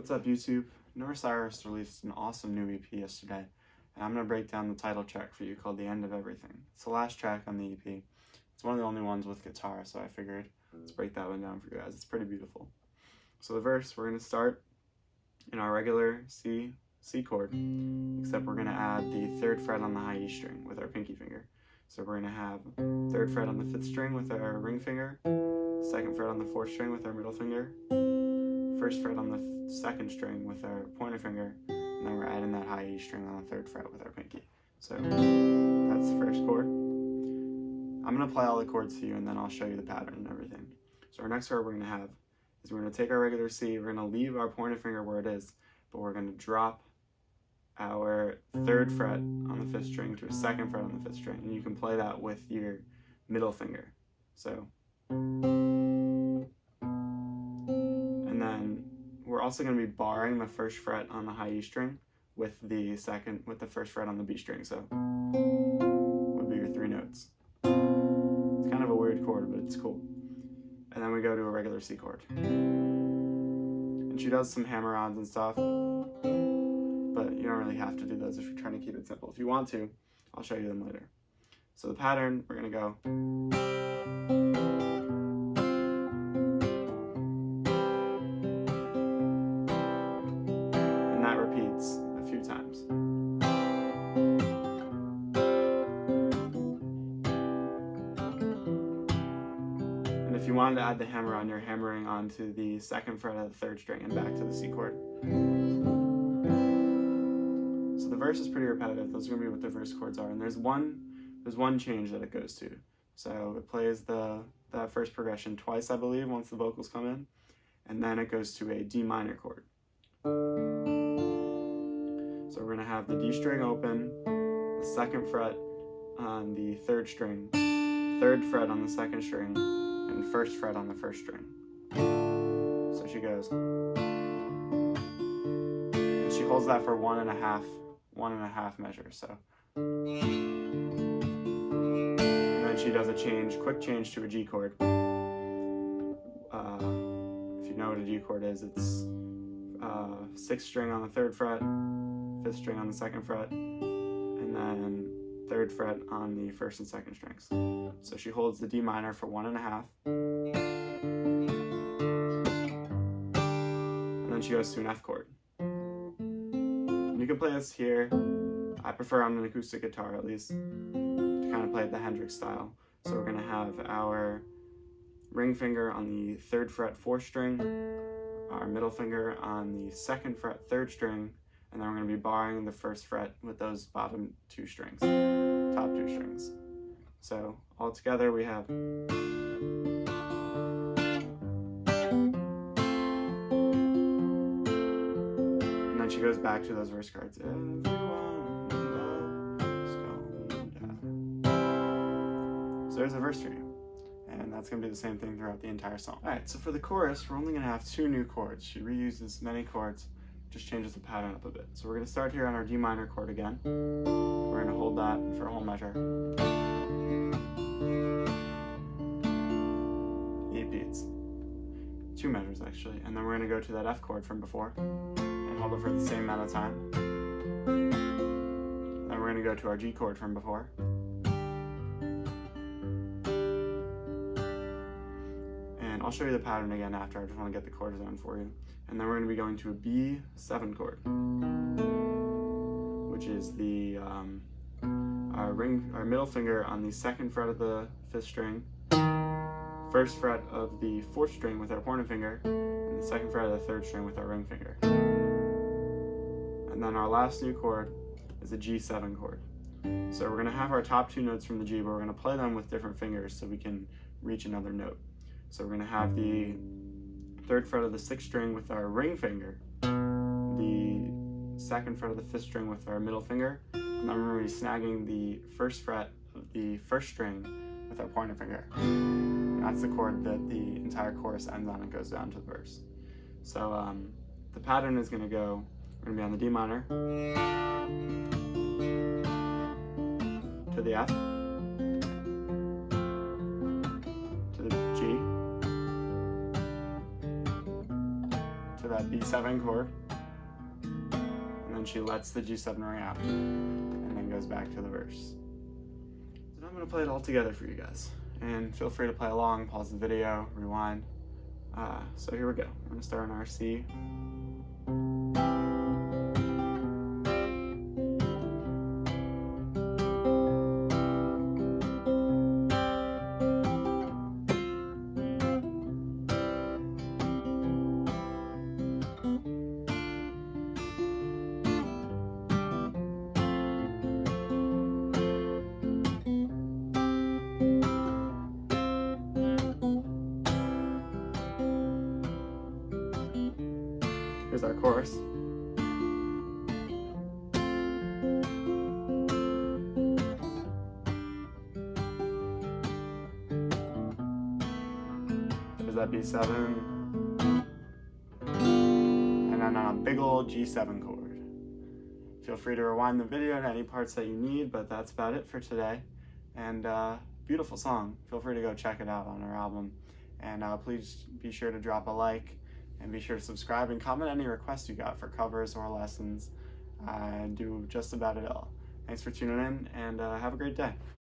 What's up, YouTube? Cyrus released an awesome new EP yesterday, and I'm going to break down the title track for you called The End of Everything. It's the last track on the EP. It's one of the only ones with guitar, so I figured let's break that one down for you guys. It's pretty beautiful. So the verse, we're going to start in our regular C chord, except we're going to add the 3rd fret on the high E string with our pinky finger. So we're going to have 3rd fret on the 5th string with our ring finger, 2nd fret on the 4th string with our middle finger, 1st fret on the 2nd string with our pointer finger, and then we're adding that high E string on the 3rd fret with our pinky. So that's the first chord. I'm going to play all the chords to you, and then I'll show you the pattern and everything. So our next chord we're going to have is we're going to take our regular C, we're going to leave our pointer finger where it is, but we're going to drop our 3rd fret on the 5th string to a 2nd fret on the 5th string, and you can play that with your middle finger. So, and then we're also going to be barring the 1st fret on the high E string with the 1st fret on the B string. So would be your 3 notes. It's kind of a weird chord, but it's cool. And then we go to a regular C chord. And she does some hammer-ons and stuff, but you don't really have to do those if you're trying to keep it simple. If you want to, I'll show you them later. So the pattern, we're going to go. And that repeats a few times. And if you wanted to add the hammer-on, you're hammering onto the 2nd fret of the 3rd string and back to the C chord. The verse is pretty repetitive. Those are going to be what the verse chords are, and there's one change that it goes to. So it plays that first progression twice, I believe, once the vocals come in, and then it goes to a D minor chord. So we're going to have the D string open, the 2nd fret on the 3rd string, 3rd fret on the 2nd string, and 1st fret on the 1st string. So she goes, and she holds that for one and a half measure. So, and then she does a quick change to a G chord. If you know what a G chord is, it's 6th string on the 3rd fret, 5th string on the 2nd fret, and then 3rd fret on the 1st and 2nd strings. So she holds the D minor for 1.5, and then she goes to an F chord. You can play this here. I prefer on an acoustic guitar, at least, to kind of play it the Hendrix style. So we're going to have our ring finger on the 3rd fret 4th string, our middle finger on the 2nd fret 3rd string, and then we're going to be barring the 1st fret with those bottom 2 strings, top 2 strings. So all together we have. She goes back to those verse cards. Everyone loves going down. So there's a verse for you. And that's going to be the same thing throughout the entire song. Alright, so for the chorus, we're only going to have 2 new chords. She reuses many chords, just changes the pattern up a bit. So we're going to start here on our D minor chord again. We're going to hold that for a whole measure. E beats. 2 measures actually. And then we're going to go to that F chord from before. Hold it for the same amount of time. Then we're going to go to our G chord from before. And I'll show you the pattern again after. I just want to get the chords down for you. And then we're going to be going to a B7 chord, which is the our middle finger on the 2nd fret of the 5th string, 1st fret of the 4th string with our pointer finger, and the 2nd fret of the 3rd string with our ring finger. And then our last new chord is a G7 chord. So we're going to have our top 2 notes from the G, but we're going to play them with different fingers so we can reach another note. So we're going to have the 3rd fret of the 6th string with our ring finger, the 2nd fret of the 5th string with our middle finger, and then we're going to be snagging the 1st fret of the 1st string with our pointer finger. And that's the chord that the entire chorus ends on and goes down to the verse. So the pattern is going to go. We're going to be on the D minor, to the F, to the G, to the that B7 chord, and then she lets the G7 ring out, and then goes back to the verse. So now I'm going to play it all together for you guys, and feel free to play along, pause the video, rewind. So here we go. I'm going to start on our C. Here's our chorus. There's that B7. And then on a big old G7 chord. Feel free to rewind the video to any parts that you need, but that's about it for today. And beautiful song. Feel free to go check it out on our album. And please be sure to drop a like, and be sure to subscribe and comment any requests you got for covers or lessons. I do just about it all. Thanks for tuning in, and have a great day.